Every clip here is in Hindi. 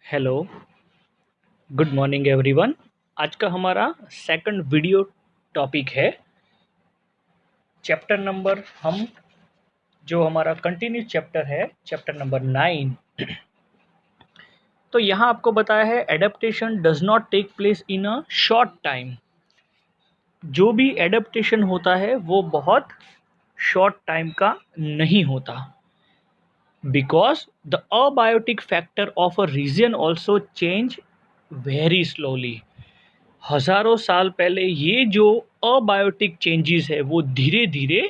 Hello, good morning everyone. आज का हमारा सेकंड वीडियो टॉपिक है चैप्टर नंबर हम जो हमारा कंटिन्यू चैप्टर है चैप्टर नंबर 9। तो यहाँ आपको बताया है adaptation does not take place in a short time. जो भी एडेप्टेशन होता है वो बहुत शॉर्ट टाइम का नहीं होता, because the abiotic factor of a region also change very slowly. हजारों साल पहले ये जो अबायोटिक चेंजेस है वो धीरे धीरे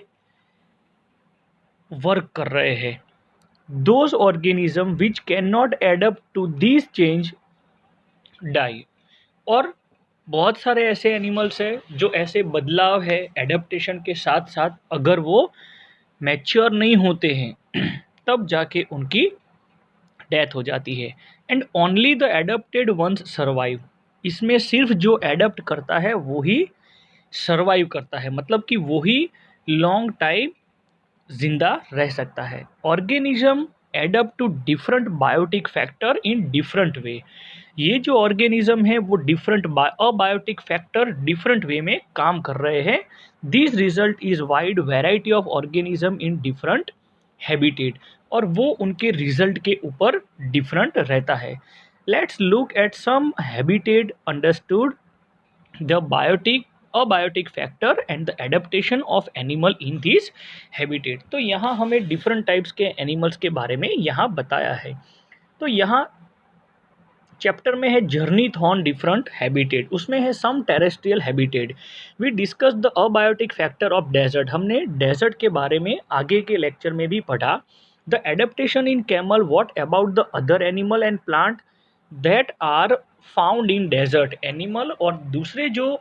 वर्क कर रहे हैं। Those organism which can not adapt to this change die. और बहुत सारे ऐसे एनिमल्स हैं जो ऐसे बदलाव है एडेप्टेशन के साथ साथ अगर वो मैच्योर नहीं होते हैं तब जाके उनकी डेथ हो जाती है। And only the adapted ones survive. इसमें सिर्फ जो एडप्ट करता है वो ही सर्वाइव करता है, मतलब कि वो ही लॉन्ग टाइम जिंदा रह सकता है। Organism adapt to different biotic factor in different way. ये जो ऑर्गेनिज्म है वो different abiotic factor different way में काम कर रहे हैं। This result is wide variety of organism in different habitat. और वो उनके रिजल्ट के ऊपर डिफरेंट रहता है। Let's look at some habitat understood the biotic abiotic factor and the adaptation of animal in this habitat। तो यहाँ हमें डिफरेंट टाइप्स के एनिमल्स के बारे में यहाँ बताया है। तो यहाँ चैप्टर में है जर्नी थॉन डिफरेंट हैबिटेट, उसमें है some terrestrial habitat. We discuss the abiotic factor of desert. हमने डेजर्ट के बारे में आगे के लेक्चर में भी पढ़ा। The adaptation in camel, what about the other animal and plant that are found in desert. Animal और दूसरे जो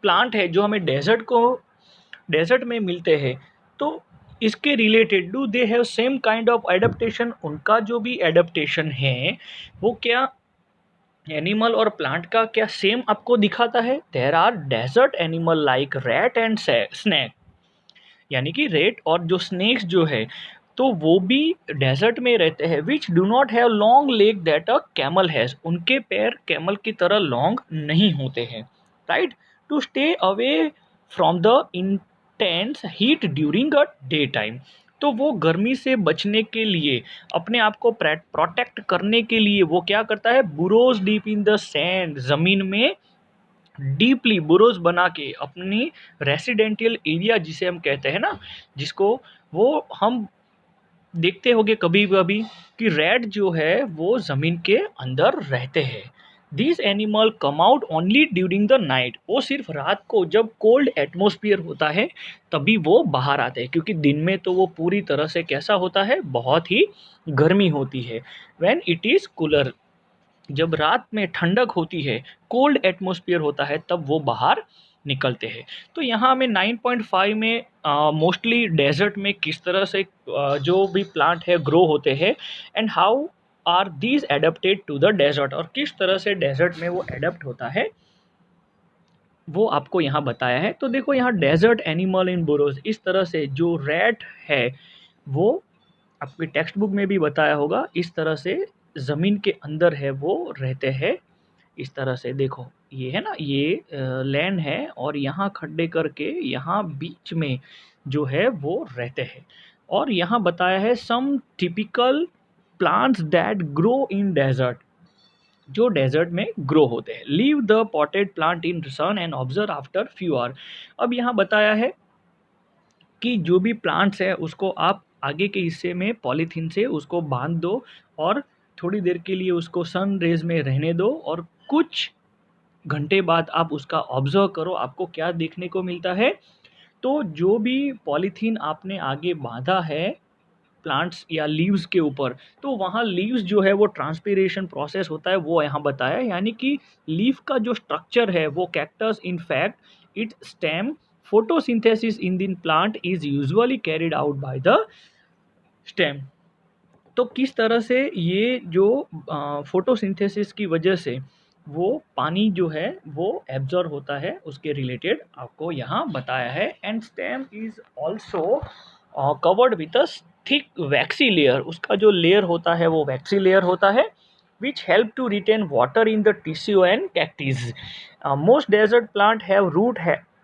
प्लांट है जो हमें डेजर्ट में मिलते हैं, तो इसके related do they have same kind of adaptation. उनका जो भी एडेप्टेशन है वो क्या एनिमल और प्लांट का क्या सेम आपको दिखाता है। There are desert animal like rat and snake, यानी कि रेट और जो स्नेक्स जो है तो वो भी डेजर्ट में रहते हैं। Which do not have long leg that a camel has. उनके पैर कैमल की तरह लॉन्ग नहीं होते हैं, right. To stay away from the intense heat during a day time. तो वो गर्मी से बचने के लिए, अपने आप को प्रोटेक्ट करने के लिए वो क्या करता है, बुरोज डीप इन द सैंड, जमीन में डीपली बुरोज बना के अपनी रेसिडेंटियल एरिया जिसे हम कहते हैं ना, जिसको वो हम देखते होंगे कभी कभी कि रैट जो है वो जमीन के अंदर रहते हैं। This animal come out only during the night. वो सिर्फ रात को जब कोल्ड एटमोस्फियर होता है तभी वो बाहर आते हैं, क्योंकि दिन में तो वो पूरी तरह से कैसा होता है, बहुत ही गर्मी होती है। व्हेन इट इज कूलर, जब रात में ठंडक होती है, कोल्ड एटमॉस्फेयर होता है, तब वो बाहर निकलते हैं। तो यहाँ हमें 9.5 में मोस्टली डेजर्ट में किस तरह से जो भी प्लांट है ग्रो होते हैं and how are these adapted to the desert, और किस तरह से डेजर्ट में वो एडेप्ट होता है वो आपको यहाँ बताया है। तो देखो यहाँ डेजर्ट एनिमल इन बुरोज, इस तरह से जो रैट है वो आपकी टेक्स्ट बुक में भी बताया होगा, इस तरह से ज़मीन के अंदर है वो रहते हैं। इस तरह से देखो ये है ना, ये लैंड है और यहाँ खड्डे करके यहाँ बीच में जो है वो रहते हैं। और यहाँ बताया है some typical plants that grow in desert, जो डेजर्ट में ग्रो होते हैं। Leave the potted plant in sun and observe after few hour. अब यहाँ बताया है कि जो भी प्लांट्स है उसको आप आगे के हिस्से में पॉलीथीन से उसको बांध दो और थोड़ी देर के लिए उसको सन रेज में रहने दो, और कुछ घंटे बाद आप उसका ऑब्जर्व करो, आपको क्या देखने को मिलता है। तो जो भी पॉलीथीन आपने आगे बांधा है प्लांट्स या लीव्स के ऊपर, तो वहाँ लीव्स जो है वो ट्रांसपीरेशन प्रोसेस होता है वो यहाँ बताया है। यानी कि लीफ का जो स्ट्रक्चर है वो cactus, in fact it stem photosynthesis in these plant is usually carried out by the stem. तो किस तरह से ये जो फोटोसिंथेसिस की वजह से वो पानी जो है वो एब्जॉर्ब होता है, उसके रिलेटेड आपको यहाँ बताया है। And stem is also covered with a thick waxy layer. उसका जो लेयर होता है वो वैक्सी लेयर होता है। which help to retain water in the tissue and cactus. Most desert plants have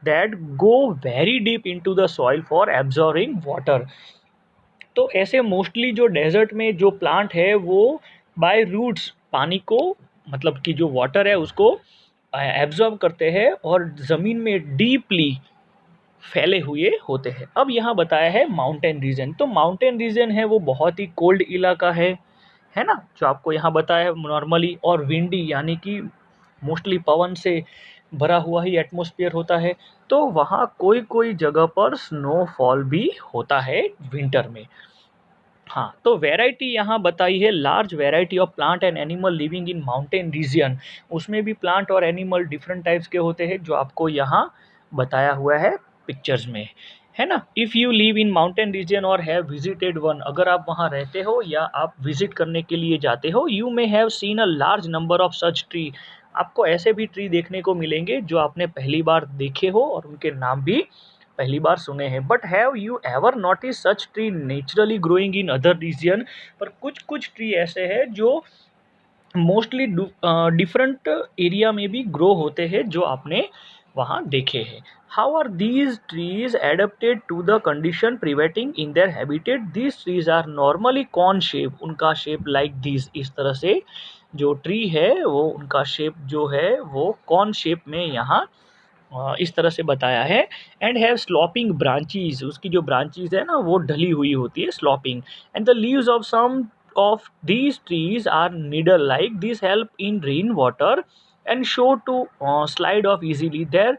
that go very deep into the soil for absorbing water. तो ऐसे मोस्टली जो डेजर्ट में जो प्लांट है वो बाय रूट्स पानी को, मतलब कि जो वाटर है उसको एब्जॉर्ब करते हैं और ज़मीन में डीपली फैले हुए होते हैं। अब यहाँ बताया है माउंटेन रीजन, तो माउंटेन रीजन है वो बहुत ही कोल्ड इलाका है ना, जो आपको यहाँ बताया है नॉर्मली, और विंडी यानी कि मोस्टली पवन से भरा हुआ ही एटमॉस्फेयर होता है। तो वहाँ कोई कोई जगह पर स्नोफॉल भी होता है विंटर में। हाँ, तो वैरायटी यहाँ बताई है, large variety of plant and animal living in mountain region. उसमें भी प्लांट और एनिमल डिफरेंट टाइप्स के होते हैं जो आपको यहाँ बताया हुआ है पिक्चर्स में, है ना। If you live in mountain region और हैव विजिटेड वन, अगर आप वहाँ रहते हो या आप विजिट करने के लिए जाते हो, you may have seen a large number of such tree. आपको ऐसे भी ट्री देखने को मिलेंगे जो आपने पहली बार देखे हो और उनके नाम भी पहली बार सुने हैं। But have you ever notice such tree naturally growing in other region, पर कुछ कुछ ट्री ऐसे हैं जो मोस्टली डिफरेंट एरिया में भी ग्रो होते हैं जो आपने वहाँ देखे हैं। How are these trees adapted to the condition prevailing in their habitat, these trees are normally cone shape, उनका शेप लाइक दिस, इस तरह से जो ट्री है वो उनका शेप जो है वो कॉन शेप में यहाँ इस तरह से बताया है। एंड हैव स्लॉपिंग ब्रांचीज, उसकी जो ब्रांचीज है ना वो ढली हुई होती है, sloping. And the leaves of some of these trees are needle like, these help in rain water and show to slide off easily. There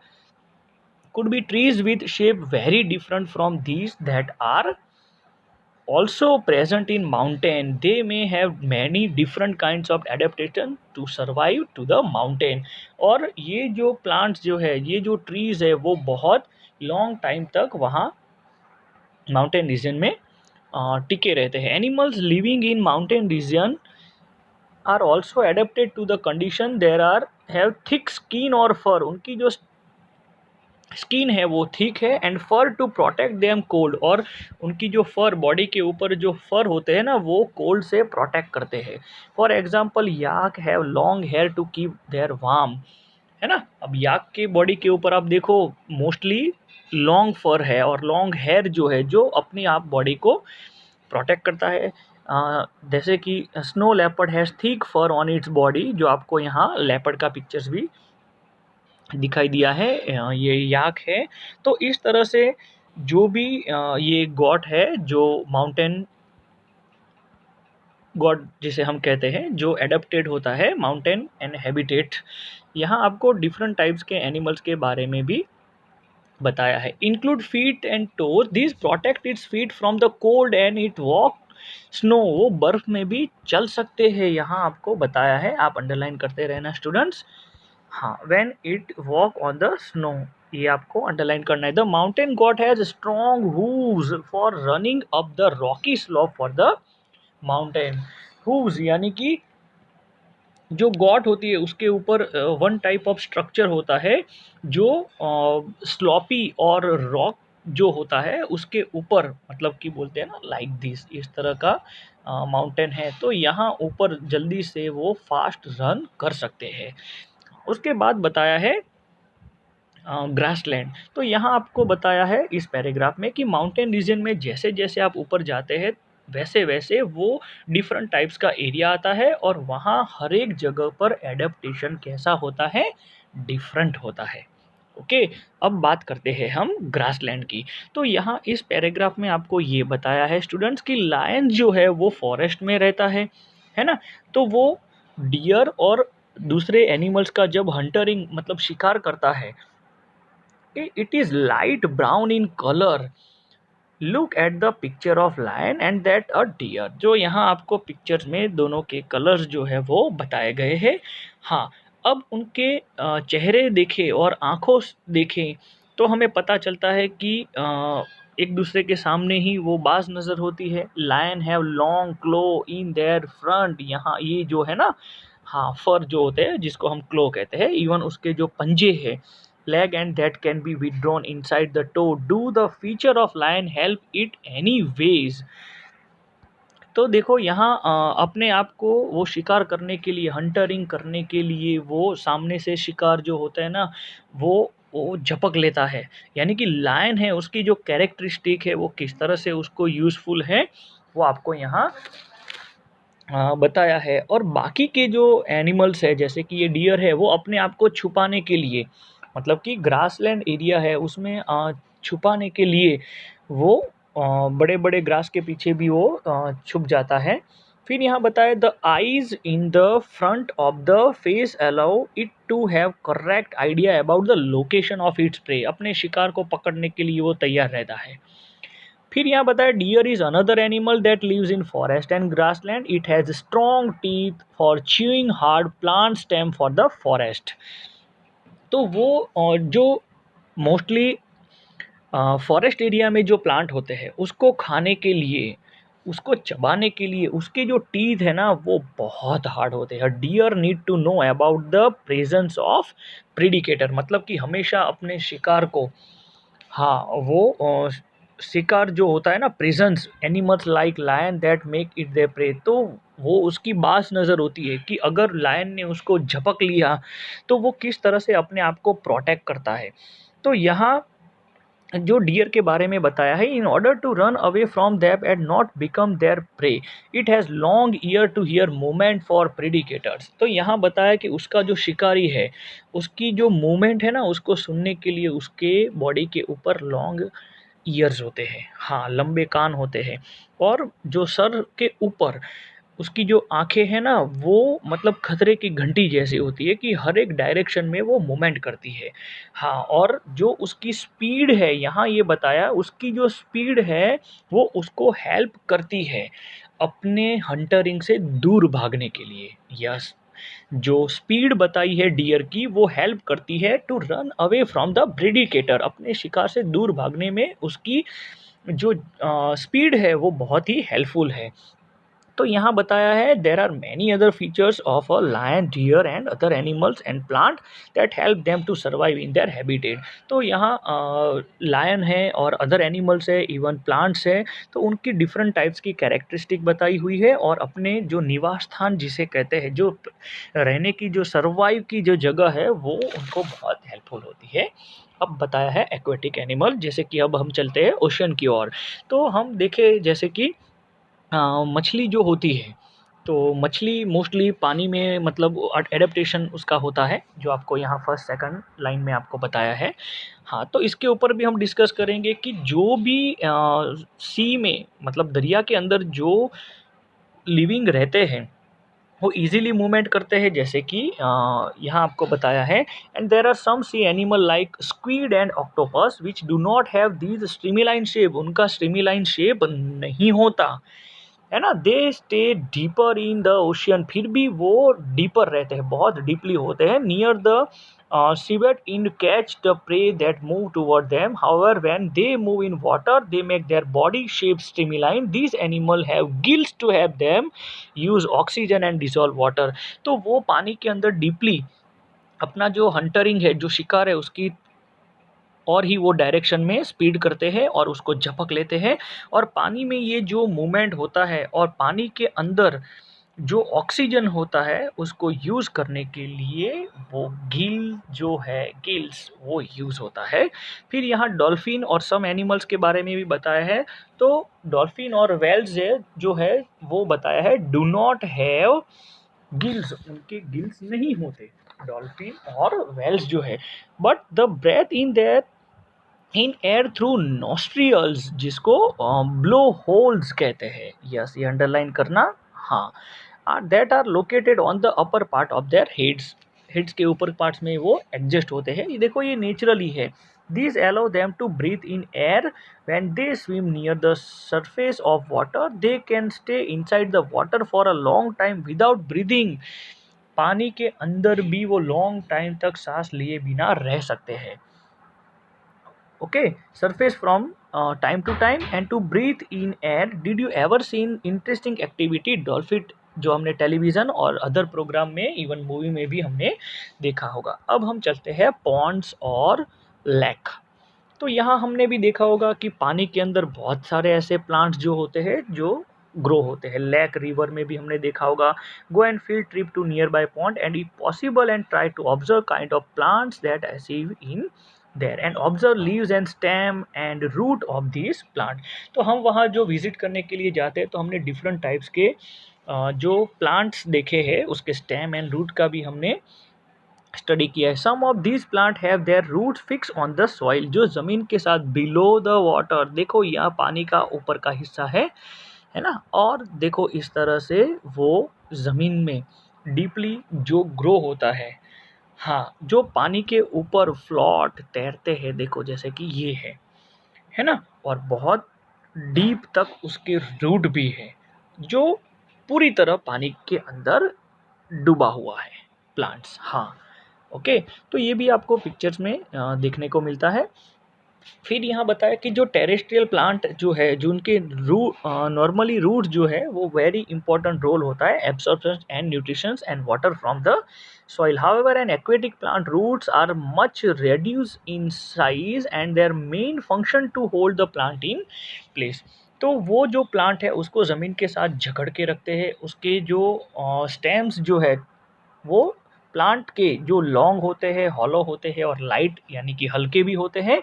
could be trees with shape very different from these that are also present in mountain. They may have many different kinds of adaptation to survive to the mountain. और ये जो plants जो है, ये जो trees है वो बहुत long time तक वहाँ mountain region में टिके रहते हैं। Animals living in mountain region are also adapted to the condition, there are have thick skin or fur, उनकी जो स्किन है वो थिक है, and fur to protect them cold, और उनकी जो फर, बॉडी के ऊपर जो फर होते हैं ना वो कोल्ड से प्रोटेक्ट करते हैं। For example yak have long hair to keep their warm, है ना। अब याक के बॉडी के ऊपर आप देखो मोस्टली लॉन्ग फर है और लॉन्ग हेयर जो है जो अपनी आप बॉडी को प्रोटेक्ट करता है। जैसे कि snow leopard has thick fur on its body, जो आपको यहाँ लेपर्ड का पिक्चर्स भी दिखाई दिया है, ये याक है। तो इस तरह से जो भी ये गॉड है, जो माउंटेन गॉड जिसे हम कहते हैं, जो एडेप्टेड होता है माउंटेन एंड हैबिटेट, यहाँ आपको डिफरेंट टाइप्स के एनिमल्स के बारे में भी बताया है। Include feet and toes, this protect its feet from the cold and it walk snow, वो बर्फ में भी चल सकते हैं, यहाँ आपको बताया है, आप अंडरलाइन करते रहना स्टूडेंट्स। हाँ, when it walk on the snow, ये आपको अंडरलाइन करना है। The mountain God has strong hooves for running up the Rocky slope for the mountain. Hooves यानी कि जो गॉड होती है उसके ऊपर वन टाइप ऑफ स्ट्रक्चर होता है जो स्लॉपी और रॉक जो होता है उसके ऊपर, मतलब कि बोलते हैं ना लाइक दिस, इस तरह का माउंटेन है, तो यहाँ ऊपर जल्दी से वो फास्ट रन कर सकते हैं। उसके बाद बताया है ग्रासलैंड, तो यहाँ आपको बताया है इस पैराग्राफ में कि माउंटेन रीजन में जैसे जैसे आप ऊपर जाते हैं वैसे वैसे वो डिफरेंट टाइप्स का एरिया आता है और वहाँ हर एक जगह पर एडेप्टेशन कैसा होता है, डिफरेंट होता है। ओके, अब बात करते हैं हम ग्रासलैंड की। तो यहाँ इस पैराग्राफ में आपको ये बताया है स्टूडेंट्स कि लायन जो है वो फॉरेस्ट में रहता है ना। तो वो डियर और दूसरे एनिमल्स का जब हंटरिंग मतलब शिकार करता है, it is light brown in color. Look at the picture of lion and that a deer, जो यहाँ आपको पिक्चर्स में दोनों के कलर्स जो है वो बताए गए हैं। हाँ, अब उनके चेहरे देखें और आँखों देखें तो हमें पता चलता है कि एक दूसरे के सामने ही वो बाज नज़र होती है। Lion have long claw in their front, यहाँ ये जो है ना, हाँ फर जो होते हैं जिसको हम क्लो कहते हैं, इवन उसके जो पंजे हैं leg and that can be withdrawn inside the toe. Do the feature of lion help it any ways? तो देखो यहाँ अपने आप को वो शिकार करने के लिए, हंटरिंग करने के लिए वो सामने से शिकार जो होता है ना, वो झपक लेता है। यानी कि लायन है, उसकी जो कैरेक्टरिस्टिक है वो किस तरह से उसको यूज़फुल है, वो आपको यहाँ बताया है। और बाकी के जो एनिमल्स है, जैसे कि ये डियर है, वो अपने आप को छुपाने के लिए, मतलब कि ग्रासलैंड एरिया है उसमें छुपाने के लिए वो बड़े बड़े ग्रास के पीछे भी वो छुप जाता है। फिर यहाँ बताया the eyes in the front of the face allow it to have correct idea about the location of its prey. अपने शिकार को पकड़ने के लिए वो तैयार रहता है। फिर यहाँ बताया deer is another animal that lives in forest and grassland, it has strong teeth for chewing hard plant stem for the forest. तो वो जो मोस्टली फॉरेस्ट एरिया में जो प्लांट होते हैं उसको खाने के लिए, उसको चबाने के लिए उसके जो टीथ है ना वो बहुत हार्ड होते हैं। Deer need to know about the presence of predator, मतलब कि हमेशा अपने शिकार को, हाँ, वो शिकार जो होता है ना, presence animals like lion that make it their prey, तो वो उसकी बास नज़र होती है कि अगर लायन ने उसको झपक लिया तो वो किस तरह से अपने आप को प्रोटेक्ट करता है। तो यहाँ जो डियर के बारे में बताया है, in order to run away from them and not become their prey, it has long ear to hear movement for predators. तो यहाँ बताया कि उसका जो शिकारी है, उसकी जो मूवमेंट है ना, उसको सुनने के लिए उसके बॉडी के ऊपर लॉन्ग ईयर्स होते हैं, हाँ, लंबे कान होते हैं। और जो सर के ऊपर उसकी जो आँखें हैं ना, वो मतलब खतरे की घंटी जैसी होती है कि हर एक डायरेक्शन में वो मूवमेंट करती है। हाँ, और जो उसकी स्पीड है, यहाँ ये बताया उसकी जो स्पीड है, वो उसको हेल्प करती है अपने हंटरिंग से दूर भागने के लिए। यस, जो स्पीड बताई है डियर की, वो हेल्प करती है to run away from the predator, अपने शिकार से दूर भागने में उसकी जो स्पीड है वो बहुत ही हेल्पफुल है। तो यहाँ बताया है there are many other features of a lion, deer and other animals and plant that help them to survive in their habitat. तो यहाँ लायन है और अदर एनिमल्स है, इवन प्लांट्स है, तो उनकी डिफरेंट टाइप्स की कैरेक्टरिस्टिक बताई हुई है और अपने जो निवास स्थान जिसे कहते हैं, जो रहने की जो सर्वाइव की जो जगह है, वो उनको बहुत हेल्पफुल होती है। अब बताया है एक्वेटिक एनिमल, जैसे कि अब हम चलते हैं ओशन की ओर। तो हम देखें जैसे कि मछली जो होती है, तो मछली मोस्टली पानी में, मतलब एडेप्टेशन उसका होता है, जो आपको यहाँ फर्स्ट सेकंड लाइन में आपको बताया है। हाँ, तो इसके ऊपर भी हम डिस्कस करेंगे कि जो भी सी में, मतलब दरिया के अंदर जो लिविंग रहते हैं, वो इजीली मूवमेंट करते हैं, जैसे कि यहाँ आपको बताया है। And there are some sea animal like squid and octopus which do not have these streamline shape, उनका स्ट्रीमीलाइन शेप नहीं होता है ना। They stay deeper in the ocean, फिर भी वो डीपर रहते हैं, बहुत डीपली होते हैं, near the civet in catch the prey that move toward them. However, when they move in water, they make their body shape streamline. These animal have gills to help them use oxygen and dissolve water. तो वो पानी के अंदर डीपली अपना जो हंटरिंग है, जो शिकार है, उसकी और ही वो डायरेक्शन में स्पीड करते हैं और उसको झपक लेते हैं। और पानी में ये जो मूवमेंट होता है और पानी के अंदर जो ऑक्सीजन होता है उसको यूज़ करने के लिए वो जो है गिल्स, वो यूज़ होता है। फिर यहाँ डॉल्फिन और सम एनिमल्स के बारे में भी बताया है। तो डॉल्फिन और वेल्स जो है वो बताया है डू नॉट हैव गिल्स, उनके गिल्स नहीं होते डॉल्फिन और वेल्स जो है, but the breathe in their in air through nostrils, जिसको ब्लो होल्स कहते हैं। यस, ये अंडरलाइन करना। हाँ, that are located on the upper part of their heads, heads के ऊपर पार्ट्स में वो एडजस्ट होते हैं। ये देखो, ये नेचुरली है। This allow them to breathe in air when they swim near the surface of water, they can stay inside the water for a long time without breathing. पानी के अंदर भी वो लॉन्ग टाइम तक सांस लिए बिना रह सकते हैं। okay, surface from time to time and to breathe in air. Did you ever seen interesting activity dolphin, जो हमने टेलीविज़न और अदर प्रोग्राम में, इवन मूवी में भी हमने देखा होगा। अब हम चलते हैं पॉन्ड्स और लेक। तो यहाँ हमने भी देखा होगा कि पानी के अंदर बहुत सारे ऐसे प्लांट्स जो होते हैं जो ग्रो होते हैं। लेक रिवर में भी हमने देखा होगा। Go and field trip to nearby pond and if possible and try to observe kind of plants that achieve in there and observe leaves and stem and root of this plant. तो हम वहाँ जो विजिट करने के लिए जाते हैं तो हमने डिफरेंट टाइप्स के जो प्लांट्स देखे हैं, उसके स्टेम एंड रूट का भी हमने स्टडी किया है। Some of these plant have their root fix on the soil, जो ज़मीन के साथ बिलो द वाटर, देखो यहाँ पानी का ऊपर का हिस्सा है ना, और देखो इस तरह से वो ज़मीन में डीपली जो ग्रो होता हाँ, जो पानी के ऊपर फ्लोट तैरते हैं, देखो जैसे कि ये है ना, और बहुत डीप तक उसके रूट भी है, जो पूरी तरह पानी के अंदर डूबा हुआ है प्लांट्स। हाँ, ओके, तो ये भी आपको पिक्चर्स में देखने को मिलता है। फिर यहाँ बताया कि जो टेरेस्ट्रियल प्लांट जो है, जो उनके नॉर्मली रूट जो है वो वेरी इंपॉर्टेंट रोल होता है absorption and nutrition and water from the soil. However, an aquatic plant roots are much reduced in size and their main function to hold the plant in place. तो वो जो प्लांट है उसको ज़मीन के साथ जकड़ के रखते हैं। उसके जो स्टेम्स जो है वो प्लांट के जो लॉन्ग होते हैं, हॉलो होते हैं और लाइट यानी कि हल्के भी होते हैं।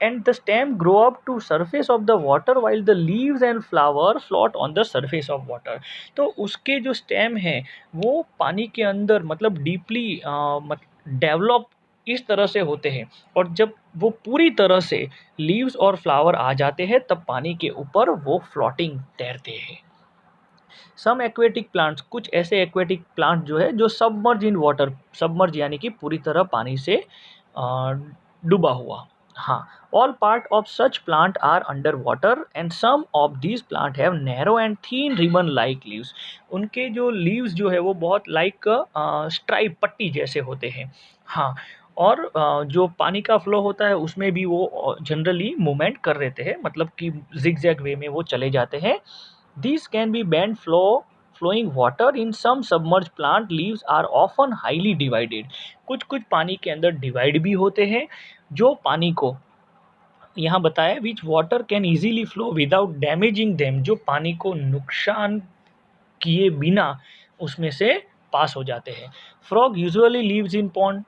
And the stem grow up to surface of the water while the leaves and flower float on the surface of water. तो उसके जो स्टेम है वो पानी के अंदर मतलब डीपली डेवलप इस तरह से होते हैं, और जब वो पूरी तरह से लीव्स और फ्लावर आ जाते हैं तब पानी के ऊपर वो फ्लोटिंग तैरते हैं। सम एक्वेटिक प्लांट्स, कुछ ऐसे एक्वेटिक प्लांट जो है जो सबमर्ज इन वाटर, सबमर्ज यानी कि पूरी तरह पानी से डूबा हुआ। हाँ, all part of such plant are under water and some of these plant have narrow and thin ribbon like leaves. उनके जो लीव्स जो है वो बहुत लाइक स्ट्राइप पट्टी जैसे होते हैं। हाँ, और जो पानी का फ्लो होता है उसमें भी वो जनरली मूवमेंट कर लेते हैं, मतलब कि जिगजैग वे में वो चले जाते हैं। These can be bent flowing water. In some submerged plant leaves are often highly divided. कुछ कुछ पानी के अंदर डिवाइड भी होते हैं, जो पानी को यहाँ बताया which water can easily flow without damaging them, जो पानी को नुकसान किए बिना उसमें से पास हो जाते हैं। Frog usually lives in pond,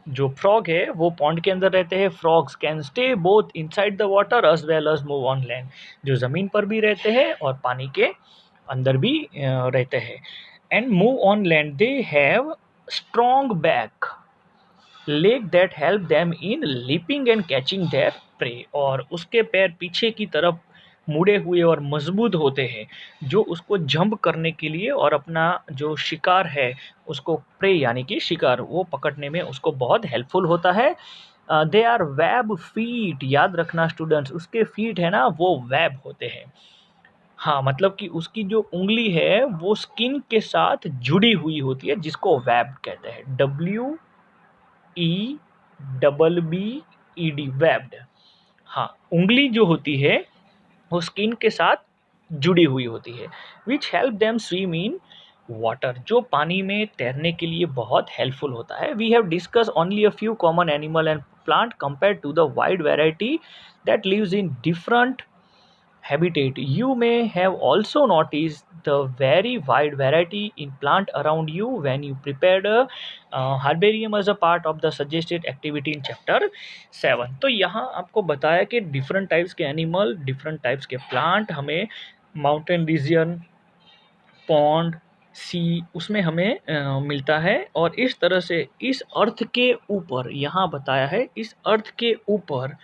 जो फ्रॉग है वो पॉन्ड के अंदर रहते हैं। Frogs can stay both inside the water as well as move on land, जो ज़मीन पर भी रहते हैं और पानी के अंदर भी रहते हैं। And move on land, they have strong back leg that help them in leaping and catching there pray, और उसके पैर पीछे की तरफ मुड़े हुए और मजबूत होते हैं, जो उसको जंप करने के लिए और अपना जो शिकार है उसको प्रे यानी कि शिकार वो पकड़ने में उसको बहुत हेल्पफुल होता है। दे आर वेब फीट, याद रखना स्टूडेंट्स, उसके फीट है ना वो वेब होते हैं। हाँ, मतलब कि उसकी जो उंगली है वो स्किन के साथ जुड़ी हुई होती है, जिसको वेब कहते हैं। WEBBED, webbed. हाँ, उंगली जो होती है वो स्किन के साथ जुड़ी हुई होती है। Which help them swim in water, जो पानी में तैरने के लिए बहुत हेल्पफुल होता है। We have discuss only a few common animal and plant compare to the wide variety that lives in different habitat. You may have also noticed the very wide variety in plant around you when you prepared a herbarium as a part of the suggested activity in chapter 7. तो यहाँ आपको बताया कि डिफरेंट टाइप्स के एनिमल, डिफरेंट टाइप्स के प्लांट हमें माउंटेन रीजन, पॉन्ड, सी उसमें हमें मिलता है। और इस तरह से इस अर्थ के ऊपर यहाँ बताया है, इस अर्थ के ऊपर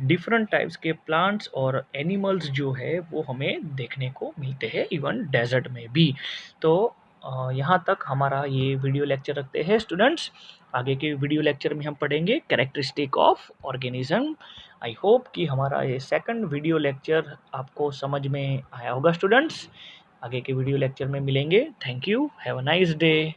डिफरेंट टाइप्स के प्लांट्स और एनिमल्स जो है वो हमें देखने को मिलते हैं, इवन डेजर्ट में भी। तो यहाँ तक हमारा ये वीडियो लेक्चर रखते हैं स्टूडेंट्स। आगे के वीडियो लेक्चर में हम पढ़ेंगे characteristic of organism. I hope कि हमारा ये सेकंड वीडियो लेक्चर आपको समझ में आया होगा स्टूडेंट्स। आगे के वीडियो लेक्चर में मिलेंगे। Thank you, have a nice day.